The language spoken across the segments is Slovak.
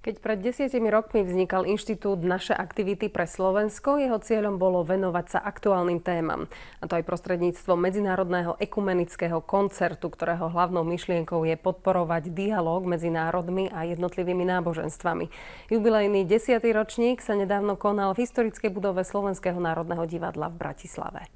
Keď pred 10 rokmi vznikal inštitút Naše aktivity pre Slovensko, jeho cieľom bolo venovať sa aktuálnym témam. A to aj prostredníctvom medzinárodného ekumenického koncertu, ktorého hlavnou myšlienkou je podporovať dialóg medzi národmi a jednotlivými náboženstvami. Jubilejný 10. ročník sa nedávno konal v historickej budove Slovenského národného divadla v Bratislave.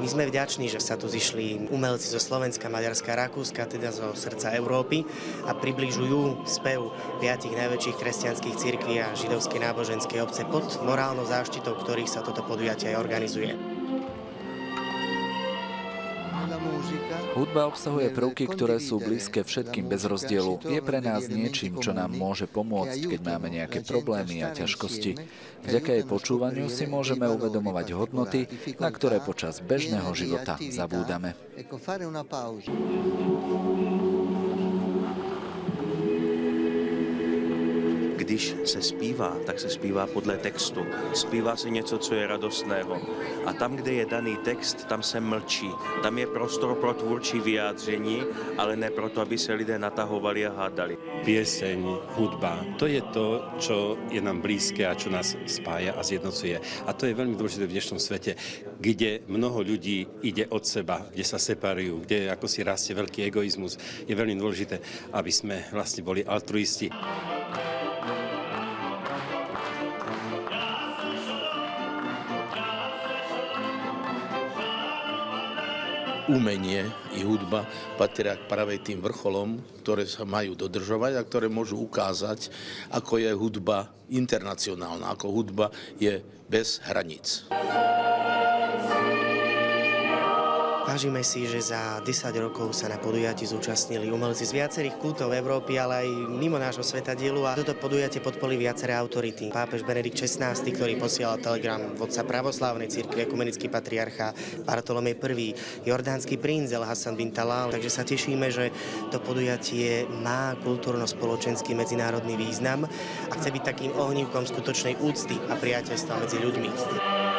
My sme vďační, že sa tu zišli umelci zo Slovenska, Maďarska, Rakúska, teda zo srdca Európy a približujú spev 5 najväčších kresťanských cirkví a židovskej náboženskej obce pod morálnou záštitou, ktorých sa toto podujatie aj organizuje. Hudba obsahuje prvky, ktoré sú blízke všetkým bez rozdielu. Je pre nás niečím, čo nám môže pomôcť, keď máme nejaké problémy a ťažkosti. Vďaka jej počúvaniu si môžeme uvedomovať hodnoty, na ktoré počas bežného života zabúdame. Když se zpívá, tak se zpívá podle textu. Zpívá se něco, co je radostného. A tam, kde je daný text, tam se mlčí. Tam je prostor pro tvůrčí vyjádření, ale ne proto, aby se lidé natahovali a hádali. Pieseň, hudba, to je to, čo je nám blízke a čo nás spája a zjednocuje. A to je veľmi dôležité v dnešnom svete, kde mnoho ľudí ide od seba, kde sa separujú, kde ako si rastie veľký egoizmus. Je veľmi dôležité, aby sme vlastne boli altruisti. Umenie i hudba patria práve tým vrcholom, ktoré sa majú dodržovať a ktoré môžu ukázať, ako je hudba internacionálna, ako hudba je bez hraníc. Vážime si, že za 10 rokov sa na podujatí zúčastnili umelci z viacerých kútov Európy, ale aj mimo nášho svetadielu a toto podujatie podporili viaceré autority. Pápež Benedikt XVI, ktorý posielal telegram, vodca pravoslávnej cirkvi, ekumenický patriarcha Bartolomej I, jordánsky princ El Hassan bin Talal. Takže sa tešíme, že to podujatie má kultúrno-spoločenský medzinárodný význam a chce byť takým ohnívkom skutočnej úcty a priateľstva medzi ľuďmi.